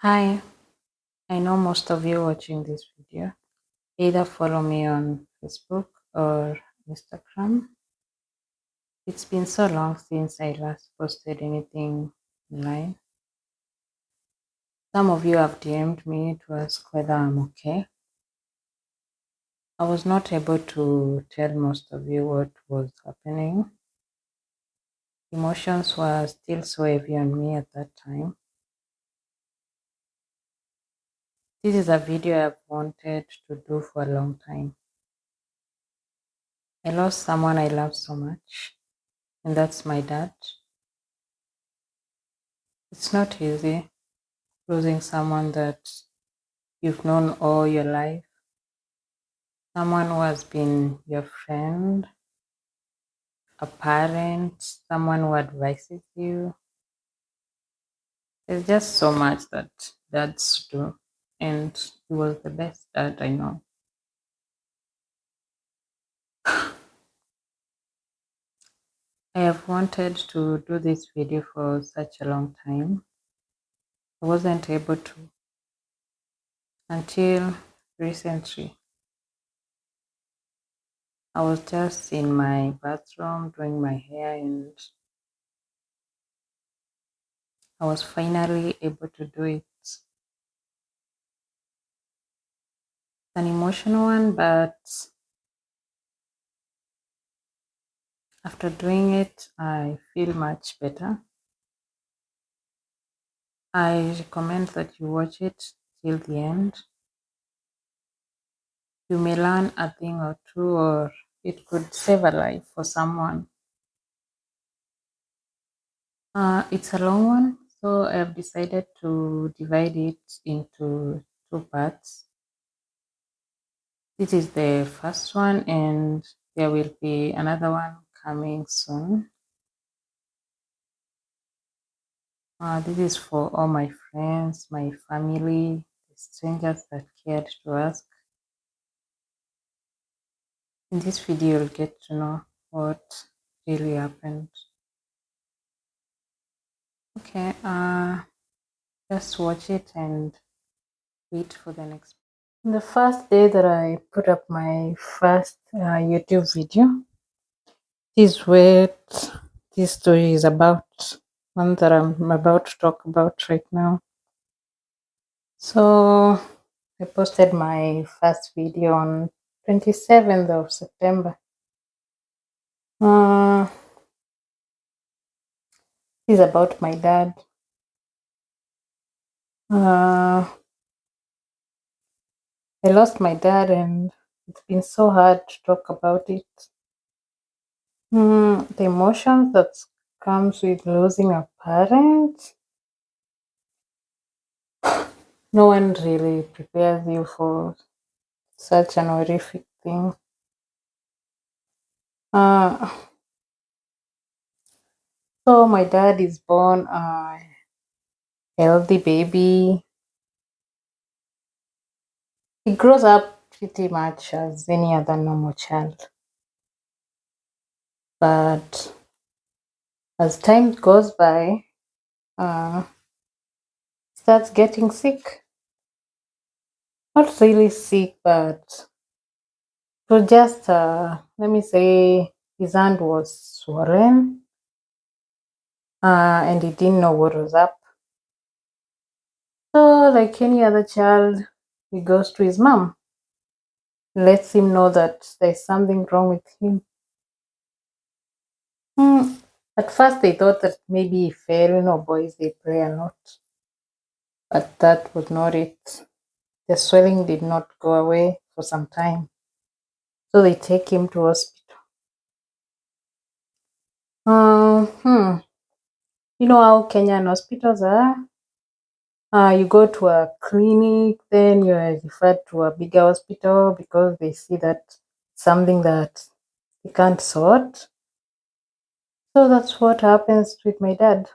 Hi, I know most of you watching this video either follow me on Facebook or Instagram. It's been so long since I last posted anything online. Some of you have DM'd me to ask whether I'm okay. I was not able to tell most of you what was happening. Emotions were still so heavy on me at that time. This is a video I've wanted to do for a long time. I lost someone I love so much, and that's my dad. It's not easy losing someone that you've known all your life, someone who has been your friend, a parent, someone who advises you. There's just so much that dads do, and he was the best dad I know. I have wanted to do this video for such a long time. I wasn't able to until recently. I was just in my bathroom doing my hair and I was finally able to do it. It's an emotional one, but after doing it, I feel much better. I recommend that you watch it till the end. You may learn a thing or two, or it could save a life for someone. It's a long one, so I've decided to divide it into two parts. This is the first one, and there will be another one coming soon. This is for all my friends, my family, the strangers that cared to ask. In this video, you'll get to know what really happened. Okay, just watch it and wait for the next. The first day that I put up my first YouTube video, this is what this story is about, one that I'm about to talk about right now. So I posted my first video on 27th of September. This is about my dad. I lost my dad and it's been so hard to talk about it. The emotions that comes with losing a parent, no one really prepares you for such an horrific thing. Uh, so my dad is born a healthy baby. He grows up pretty much as any other normal child. But as time goes by, starts getting sick. Not really sick, but so just let me say his hand was swollen, and he didn't know what was up. So, like any other child, he goes to his mom, lets him know that there's something wrong with him. At first, they thought that maybe he fell. You know, boys they pray a lot, but that was not it. The swelling did not go away for some time, so they take him to hospital. You know how Kenyan hospitals are? You go to a clinic, then you're referred to a bigger hospital because they see that something that they can't sort. So that's what happens with my dad.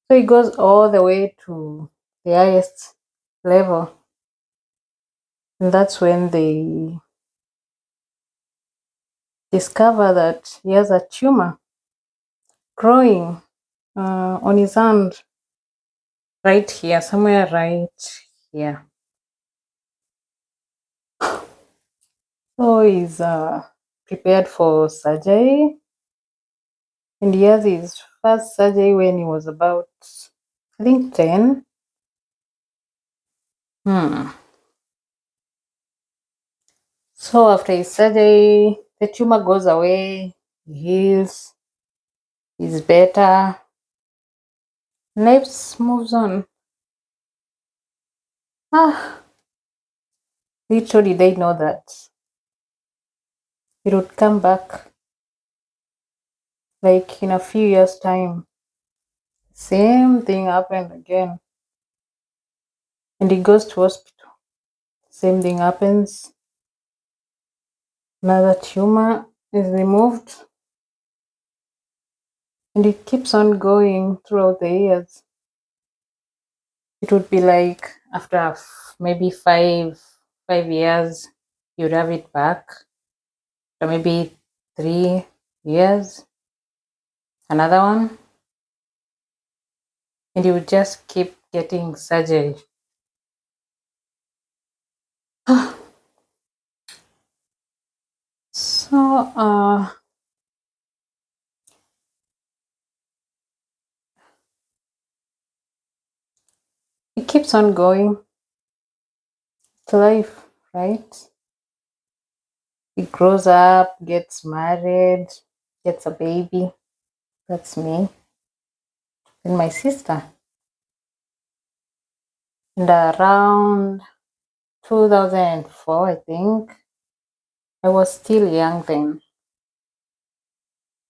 So he goes all the way to the highest level. And that's when they discover that he has a tumor growing on his hand. right here, somewhere right here. So he's prepared for surgery, and he has his first surgery when he was about, I think, 10. So after his surgery, the tumor goes away, he heals, he's better, life moves on. Little did they know that it would come back like in a few years' time. Same thing happened again. And he goes to hospital. Same thing happens. Another tumor is removed. And it keeps on going throughout the years. It would be like after maybe 5 years, you'd have it back. Or maybe 3 years, another one. And you would just keep getting surgery. So, it keeps on going to life, right? He grows up, gets married, gets a baby. That's me and my sister. And around 2004, I think, I was still young then.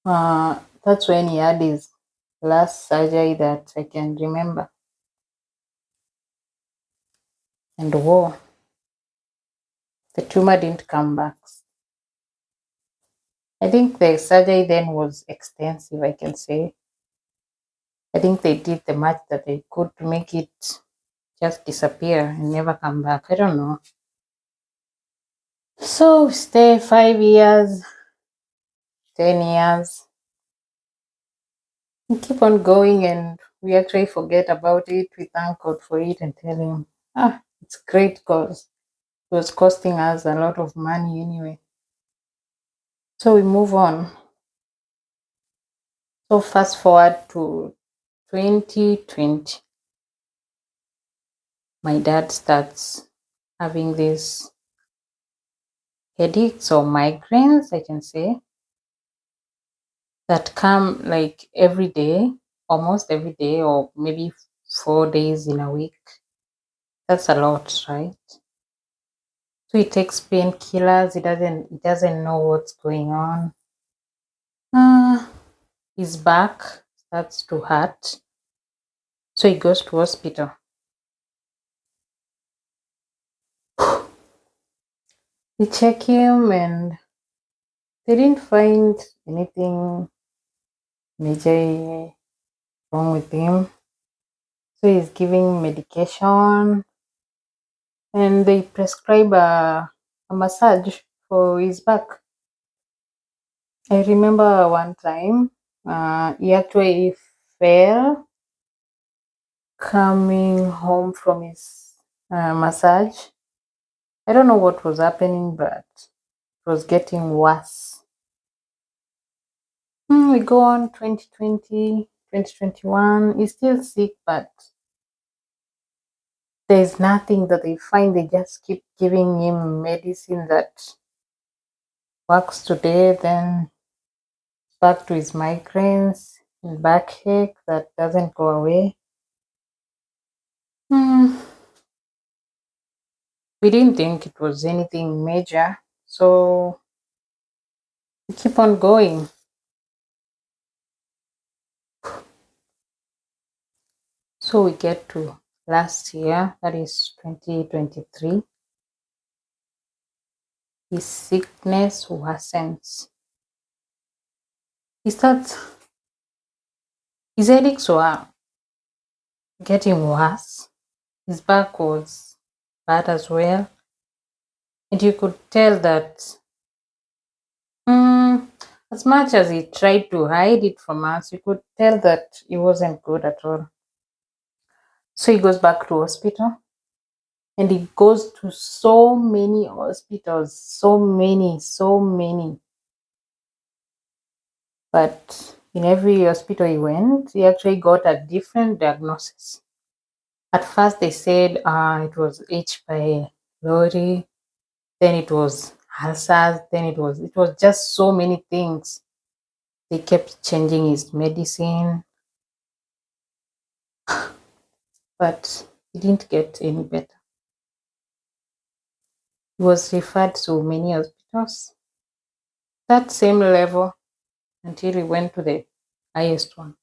That's when he had his last surgery that I can remember. And whoa, the tumor didn't come back. I think the surgery then was extensive, I can say. I think they did the much that they could to make it just disappear and never come back. I don't know. So we stay 5 years, 10 years. We keep on going and we actually forget about it. We thank God for it and tell him, it's great because it was costing us a lot of money anyway. So we move on. So fast forward to 2020. My dad starts having these headaches or migraines, I can say, that come like every day, almost every day, or maybe 4 days in a week. That's a lot, right? So he takes painkillers. He doesn't know what's going on. His back starts to hurt. So he goes to hospital. They check him and they didn't find anything major wrong with him. So he's giving medication and they prescribe a massage for his back. I remember one time he actually fell coming home from his massage. I don't know what was happening, but it was getting worse. We go on 2020, 2021. He's still sick, but there's nothing that they find. They just keep giving him medicine that works today, then back to his migraines and backache that doesn't go away. We didn't think it was anything major, so we keep on going. So we get to last year, that is 2023. His sickness worsens. His headaches were getting worse. His back was bad as well. And you could tell that as much as he tried to hide it from us, you could tell that it wasn't good at all. So he goes back to hospital and he goes to so many hospitals, so many. But in every hospital he went, he actually got a different diagnosis. At first, they said it was H. pylori, then it was ulcers, then it was just so many things. They kept changing his medicine, but he didn't get any better. He was referred to many hospitals, that same level, until he went to the highest one.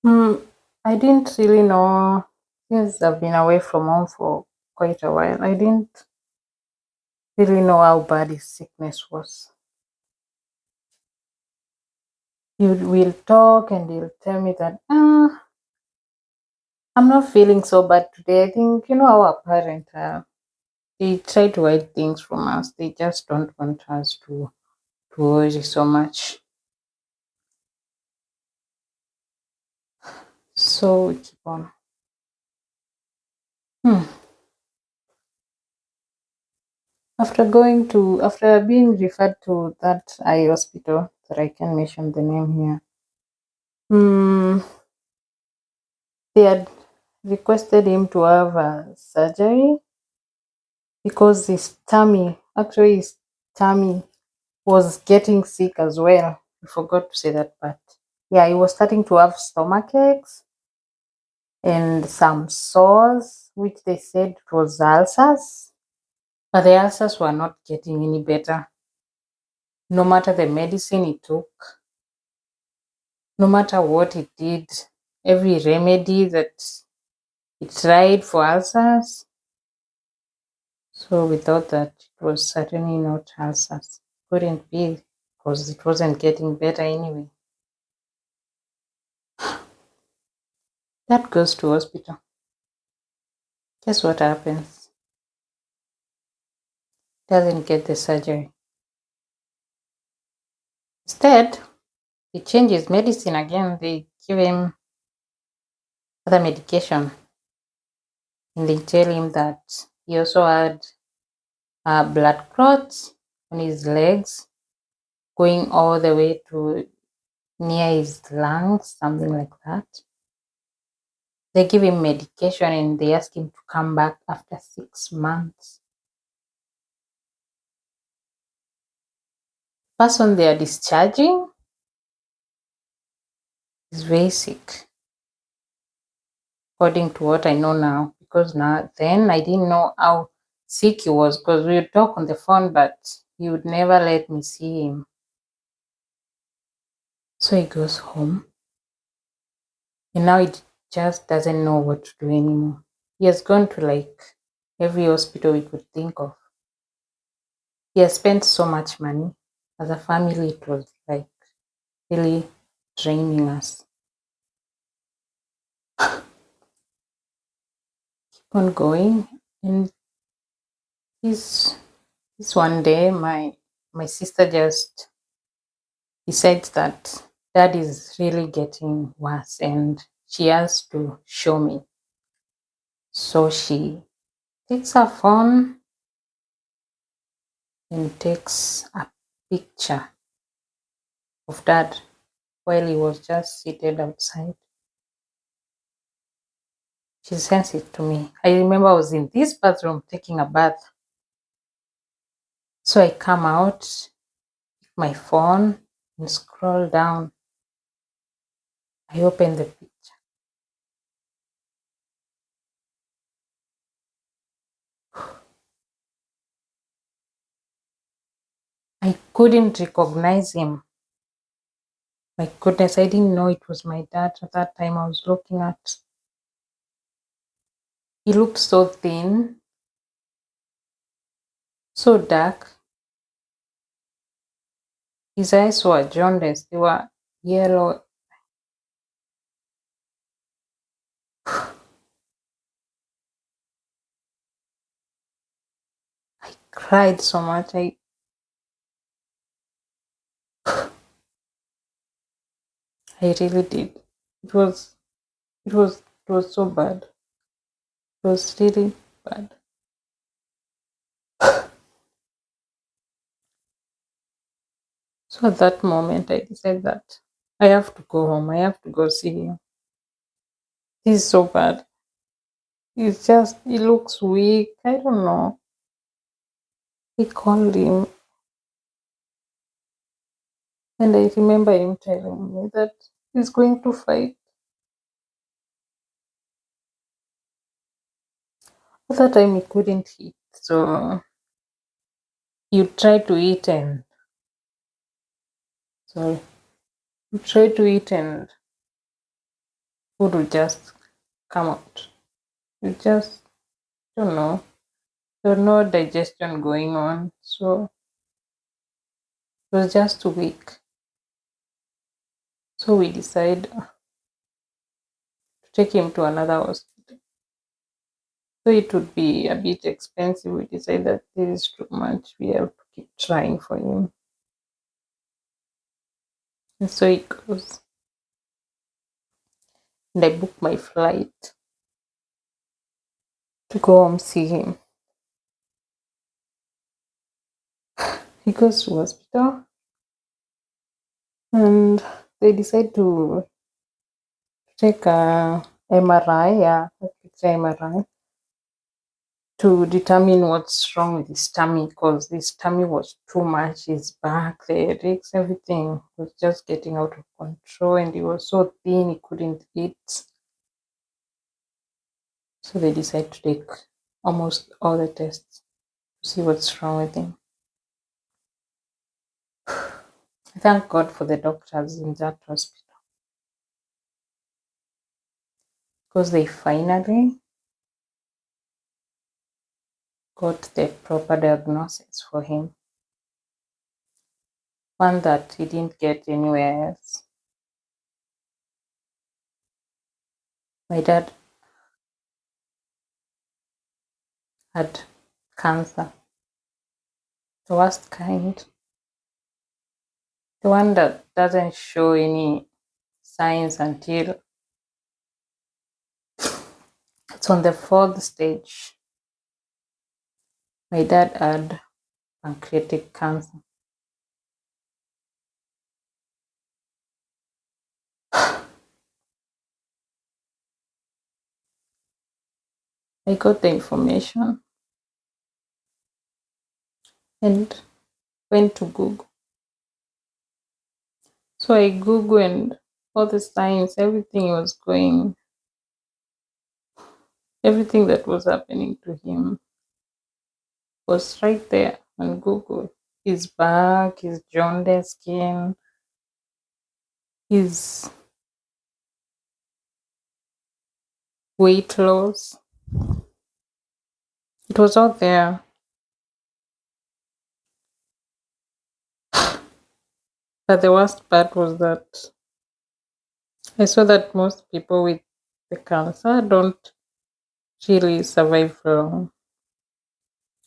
Hmm, I didn't really know, since I've been away from home for quite a while. I didn't really know how bad his sickness was. You will talk and he'll tell me that, I'm not feeling so bad today. I think, our parents, they try to hide things from us. They just don't want us to worry so much. So we keep on. Hmm. After being referred to that eye hospital, that I can mention the name here, hmm, they had requested him to have a surgery because his tummy was getting sick as well. I forgot to say that part. Yeah, he was starting to have stomach aches and some sores, which they said it was ulcers. But the ulcers were not getting any better. No matter the medicine he took, no matter what he did, every remedy that he tried for ulcers. So we thought that it was certainly not ulcers. Couldn't be, because it wasn't getting better anyway. That goes to hospital. Guess what happens? Doesn't get the surgery. Instead, they change his medicine again. They give him other medication. And they tell him that he also had blood clots on his legs going all the way to near his lungs, something like that. They give him medication and they ask him to come back after 6 months. Person they are discharging is very sick, according to what I know now. Because now then I didn't know how sick he was, because we would talk on the phone, but he would never let me see him. So he goes home, and now he just doesn't know what to do anymore. He has gone to like every hospital we could think of. He has spent so much money. As a family, it was like really draining us. Keep on going, and this one day, my sister just decides that dad is really getting worse, and she has to show me. So she takes her phone and takes a picture of dad while he was just seated outside. She sends it to me. I remember I was in this bathroom taking a bath. So I come out, pick my phone, and scroll down. I open the picture. I couldn't recognize him. My goodness, I didn't know it was my dad at that time I was looking at. He looked so thin, so dark. His eyes were jaundiced, they were yellow. I cried so much. I really did. It was it was so bad. It was really bad. So at that moment I decided that I have to go home. I have to go see him. He's so bad. He looks weak. I don't know. He called him, and I remember him telling me that he's going to fight. At that time, he couldn't eat. So you try to eat and, sorry, you try to eat and food will just come out. You just don't know. There's no digestion going on. So it was just weak. So we decided to take him to another hospital. So it would be a bit expensive. We decided that this is too much. We have to keep trying for him. And so it goes. And I booked my flight to go home see him. He goes to hospital and they decide to take a MRI, yeah, a picture MRI to determine what's wrong with his tummy because his tummy was too much. His back, the headaches, everything was just getting out of control, and he was so thin he couldn't eat. So they decide to take almost all the tests to see what's wrong with him. Thank God for the doctors in that hospital because they finally got the proper diagnosis for him, one that he didn't get anywhere else. My dad had cancer, the worst kind, the one that doesn't show any signs until it's on the fourth stage. My dad had pancreatic cancer. I got the information and went to Google. So I Googled and all the signs, everything that was happening to him was right there on Google. His back, his jaundice skin, his weight loss. It was all there. But the worst part was that I saw that most people with the cancer don't really survive long.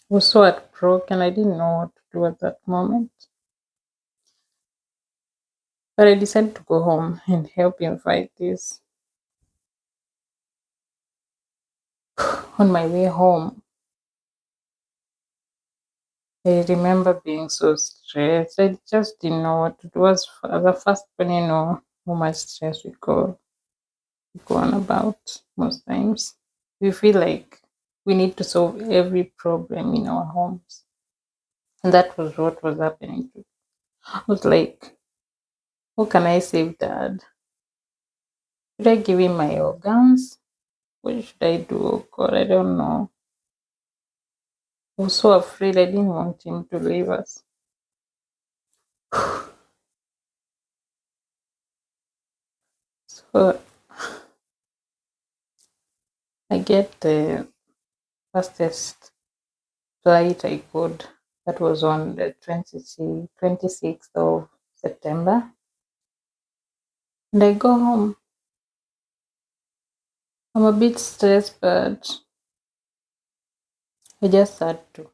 I was so heartbroken. I didn't know what to do at that moment. But I decided to go home and help him fight this. On my way home, I remember being so stressed. I just didn't know what to do. It was the first when you know how much stress we go on about most times. We feel like we need to solve every problem in our homes. And that was what was happening to me. I was like, how can I save dad? Should I give him my organs? What should I do? Oh God, I don't know. I was so afraid. I didn't want him to leave us. So I get the fastest flight I could. That was on the 26th of September. And I go home. I'm a bit stressed, but I just had to.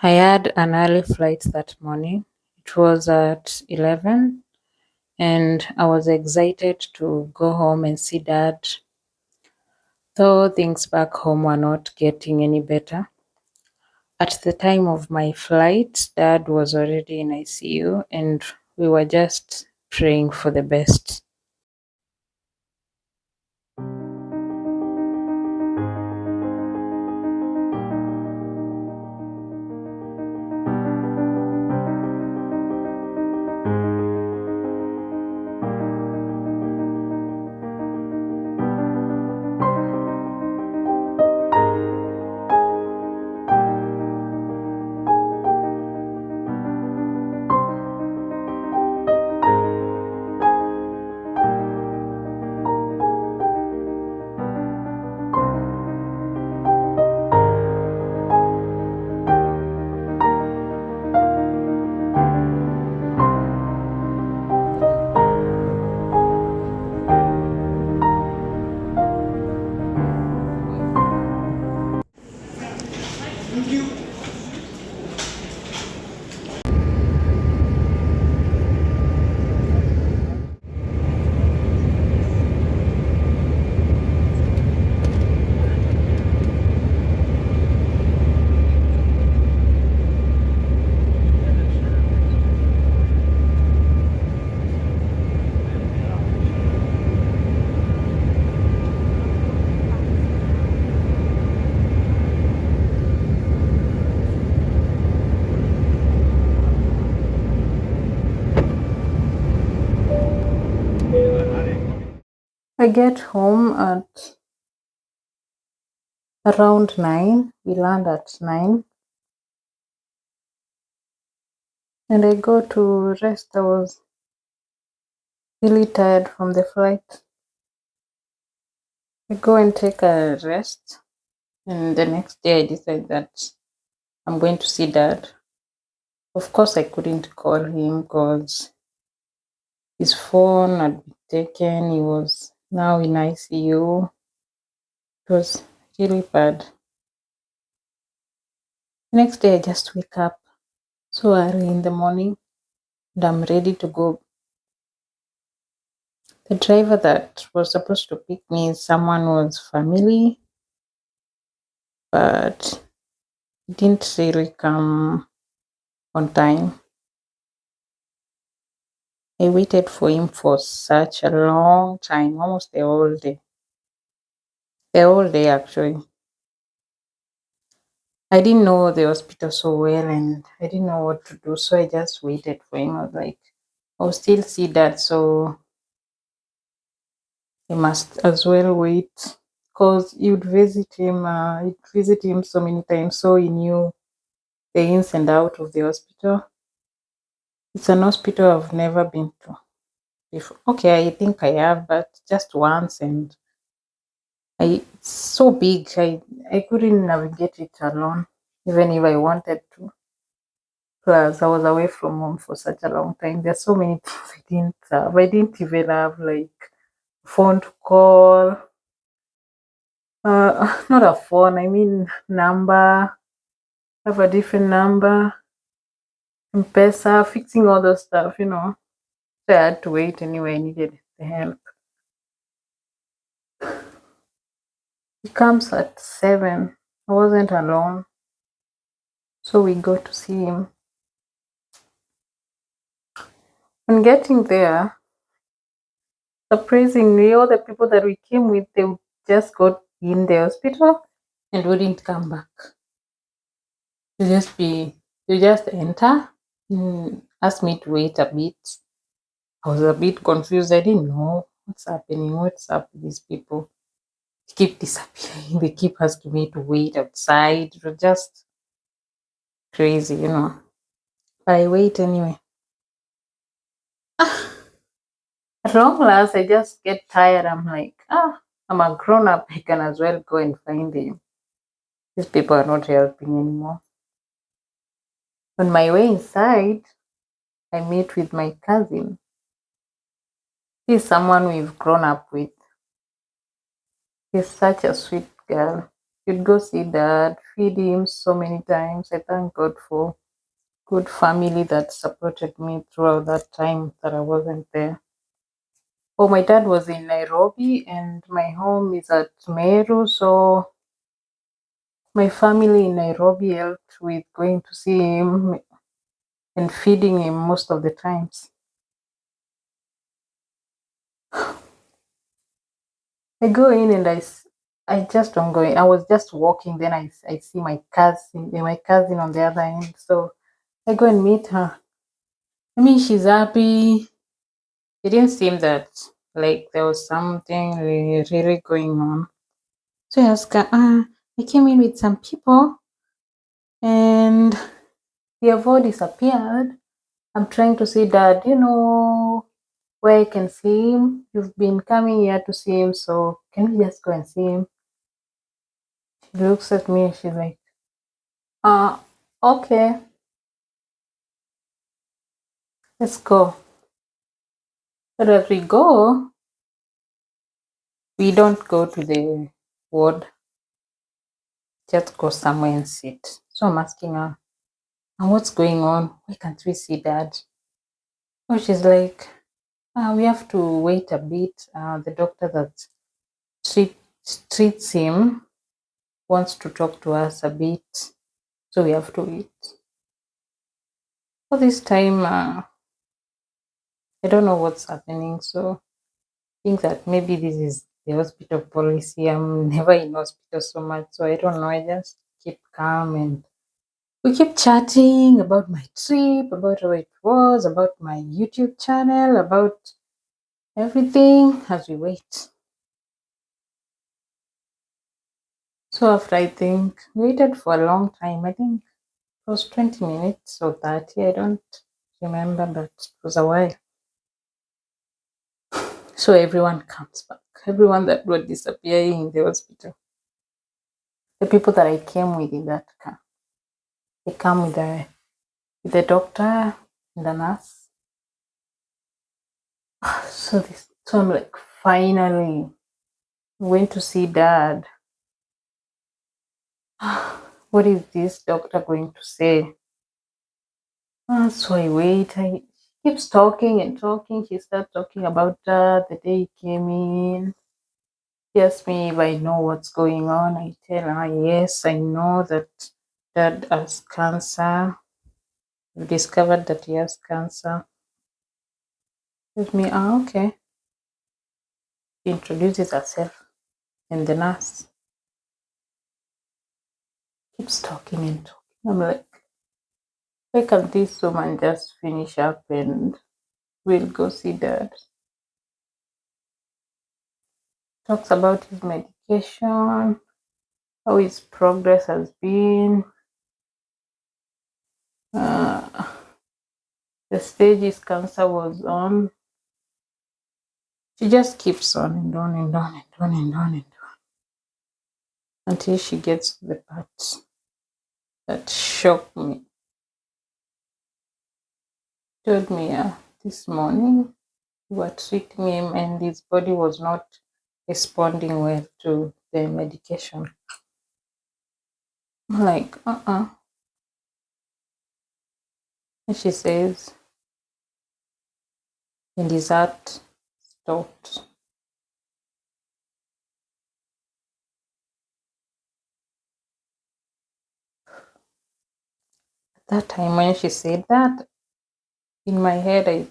I had an early flight that morning. It was at 11, and I was excited to go home and see Dad, though things back home were not getting any better. At the time of my flight, Dad was already in ICU, and we were just praying for the best. I get home at around 9. We land at 9. And I go to rest. I was really tired from the flight. I go and take a rest. And the next day I decide that I'm going to see Dad. Of course, I couldn't call him because his phone had been taken. He was now in ICU. It was really bad. Next day, I just wake up so early in the morning and I'm ready to go. The driver that was supposed to pick me, someone was family, but he didn't really come on time. I waited for him for such a long time, almost the whole day. The whole day, actually. I didn't know the hospital so well and I didn't know what to do, so I just waited for him. I was like, I'll still see Dad, so I must as well wait because you'd visit him. You'd visit him so many times, so he knew the ins and out of the hospital. It's an hospital I've never been to before. Okay, I think I have, but just once, and it's so big. I couldn't navigate it alone, even if I wanted to. Plus, I was away from home for such a long time. There's so many things I didn't have. I didn't even have like phone to call. Not a phone. I mean number. Have a different number. M-Pesa, fixing all those stuff. So I had to wait anyway. I needed the help. He comes at 7. I wasn't alone. So we go to see him. On getting there, surprisingly, all the people that we came with, they just got in the hospital and wouldn't come back. You just enter, ask me to wait a bit. I was a bit confused. I didn't know what's happening. What's up with these people? They keep disappearing. They keep asking me to wait outside. It was just crazy. But I wait anyway. At long last, I just get tired. I'm like, I'm a grown up. I can as well go and find him. These people are not helping anymore. On my way inside, I meet with my cousin. She's someone we've grown up with. She's such a sweet girl. You'd go see dad, feed him so many times. I thank God for good family that supported me throughout that time that I wasn't there. Oh, my dad was in Nairobi and my home is at Meru, so my family in Nairobi helped with going to see him and feeding him most of the times. I go in and I just don't go in. I was just walking, then I see my cousin on the other end. So I go and meet her. I mean, she's happy. It didn't seem that like there was something really going on. So I asked her, I came in with some people and the avo disappeared. I'm trying to see dad, where I can see him. You've been coming here to see him, so can we just go and see him? She looks at me and she's like, uh, okay, let's go. But as we go, we don't go to the ward, just go somewhere and sit. So I'm asking her, and what's going on? Why can't we see dad? Oh, she's like, we have to wait a bit. The doctor that treat, treats him wants to talk to us a bit, so we have to wait. For this time, I don't know what's happening, so I think that maybe this is the hospital policy. I'm never in hospital so much, so I don't know. I just keep calm and we keep chatting about my trip, about how it was, about my YouTube channel, about everything as we wait. So after I think waited for a long time, I think it was 20 minutes or 30, I don't remember, but it was a while. So everyone comes back. Everyone that were disappearing in the hospital. The people that I came with in that car. They come with the doctor and the nurse. So I'm like, finally, went to see dad. What is this doctor going to say? So I wait. I keeps talking and talking. She starts talking about the day he came in. She asks me if I know what's going on. I tell her, yes, I know that dad has cancer. We discovered that he has cancer. With me, okay. She introduces herself, and the nurse keeps talking and talking. I'm like, why can't this woman just finish up and we'll go see dad? Talks about his medication, how his progress has been, uh, the stage his cancer was on. She just keeps on and on and on and on and on and on until she gets to the part that shocked me. Told me this morning we were treating him and his body was not responding well to the medication. I'm like, And she says, and his heart stopped. At that time when she said that, in my head,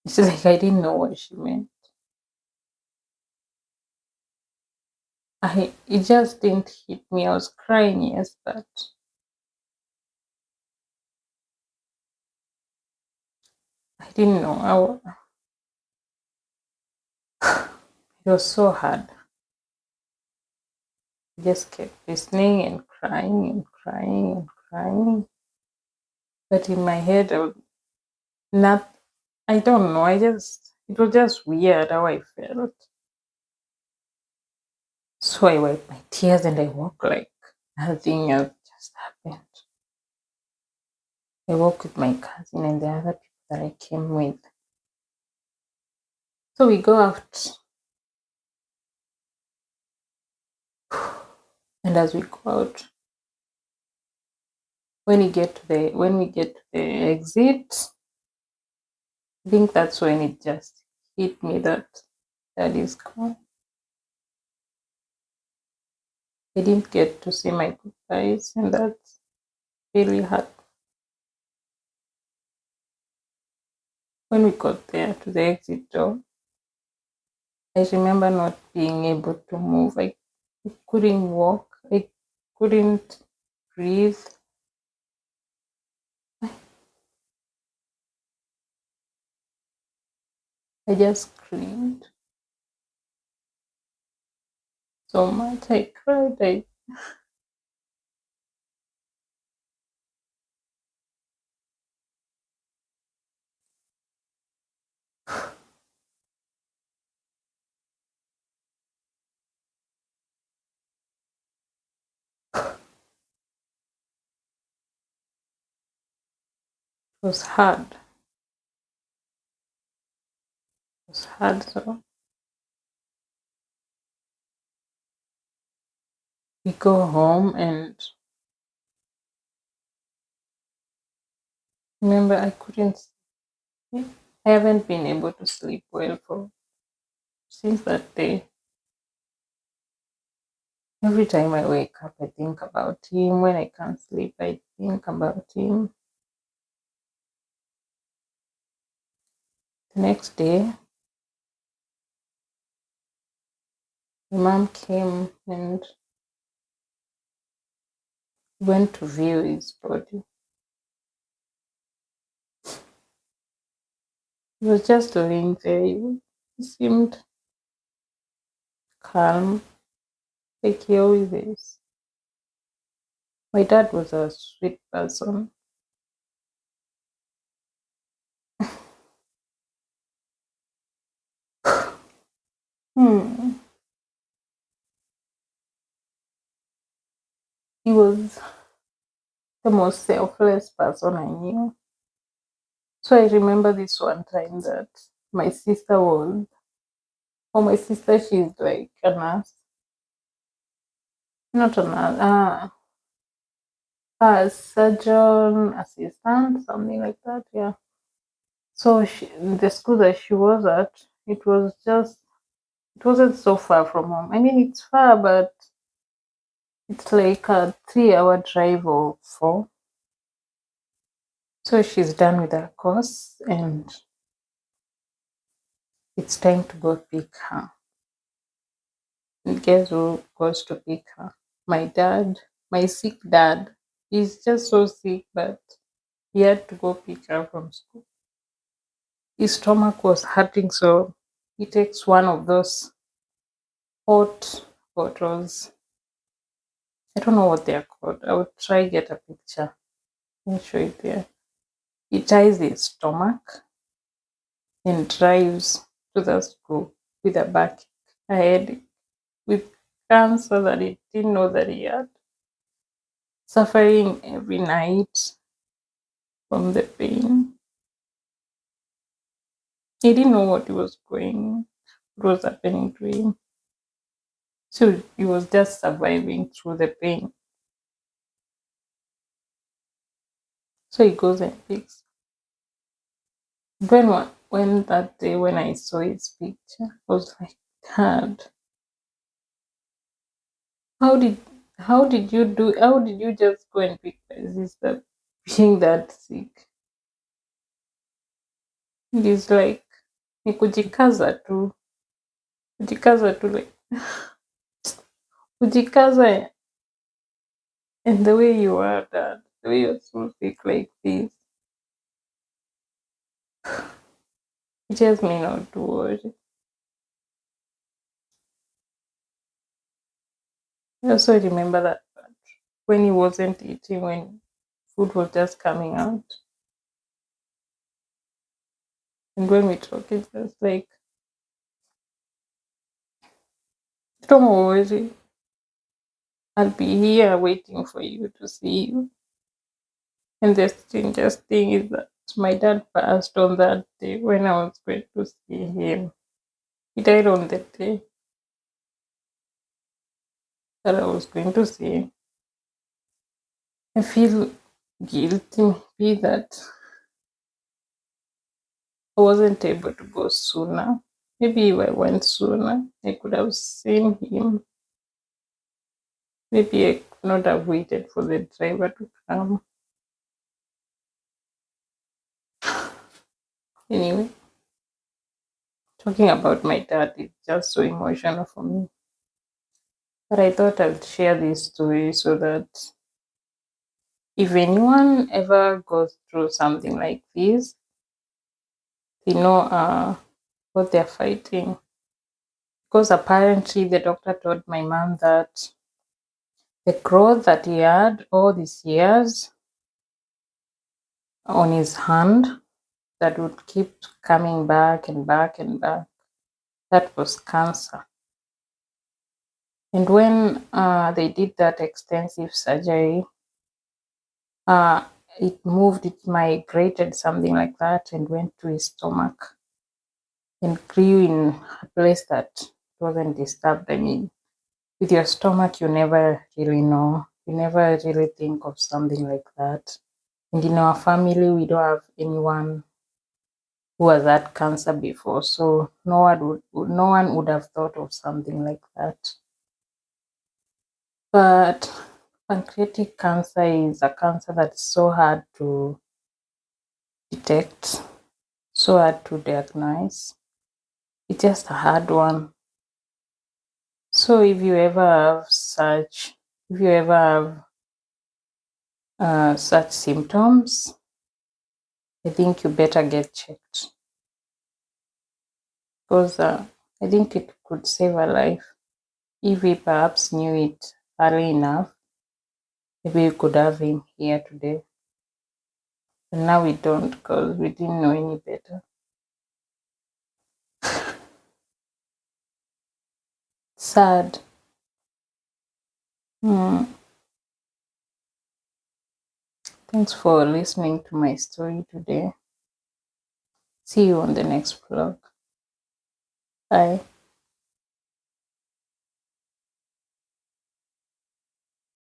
it's like I didn't know what she meant. It just didn't hit me. I was crying, yes, but I didn't know. It was so hard. I just kept listening and crying and crying and crying. But in my head, I was not, I don't know. It was just weird how I felt. So I wiped my tears and I walked like nothing else just happened. I walked with my cousin and the other people that I came with. So we go out. And as we go out, when we get to the exit, I think that's when it just hit me that dad is gone. I didn't get to see my goodbyes, and that's really hard. When we got there to the exit door, I remember not being able to move. I couldn't walk. I couldn't breathe. I just screamed so much. I cried. It was hard. It was hard. So we go home, and remember I couldn't sleep. I haven't been able to sleep well for since that day. Every time I wake up, I think about him. When I can't sleep, I think about him. The next day, my mom came and went to view his body. He was just doing he seemed calm, like he always is. My dad was a sweet person. Hmm. He was the most selfless person I knew. So I remember this one time that my sister was, or my sister, she's like a nurse, not a nurse, a surgeon assistant, something like that. Yeah. So the school that she was at, it wasn't so far from home. I mean, it's far, but it's like a 3 hour drive or four. So she's done with her course, and it's time to go pick her. And guess who goes to pick her? My dad, my sick dad. He's just so sick, but he had to go pick her from school. His stomach was hurting, so he takes one of those hot bottles. I don't know what they're called. I would try get a picture and show it there. He ties his stomach and drives to the school with a back, a headache, with cancer that he didn't know that he had, suffering every night from the pain. He didn't know what was happening to him. So he was just surviving through the pain. So he goes and picks. When that day when I saw his picture, I was like, Dad, how did how did you just go and pick my sister being that sick? It is like ni kujikaza tu like kujikaza and the way you are, Dad, the way you're so sick like this, it tells me not to worry. I also remember that part when he wasn't eating, when food was just coming out. And when we talk, it's just like, don't worry, I'll be here waiting for you to see you. And the strangest thing is that my dad passed on that day when I was going to see him. He died on that day. that I was going to say. I feel guilty maybe that I wasn't able to go sooner. Maybe if I went sooner, I could have seen him. Maybe I could not have waited for the driver to come. Anyway, talking about my dad is just so emotional for me. But I thought I'd share this story so that if anyone ever goes through something like this, they know what they're fighting. Because apparently the doctor told my mom that the growth that he had all these years on his hand that would keep coming back and back and back, that was cancer. And when they did that extensive surgery, uh, it migrated, something like that, and went to his stomach and grew in a place that wasn't disturbed. I mean, with your stomach, you never really know. You never really think of something like that. And in our family, we don't have anyone who has had cancer before, so no one would have thought of something like that. But pancreatic cancer is a cancer that's so hard to detect, so hard to diagnose. It's just a hard one. So if you ever have such symptoms, I think you better get checked because I think it could save a life. If we perhaps knew it early enough, maybe we could have him here today. But now we don't because we didn't know any better. Sad. Hmm. Thanks for listening to my story today. See you on the next vlog. Bye.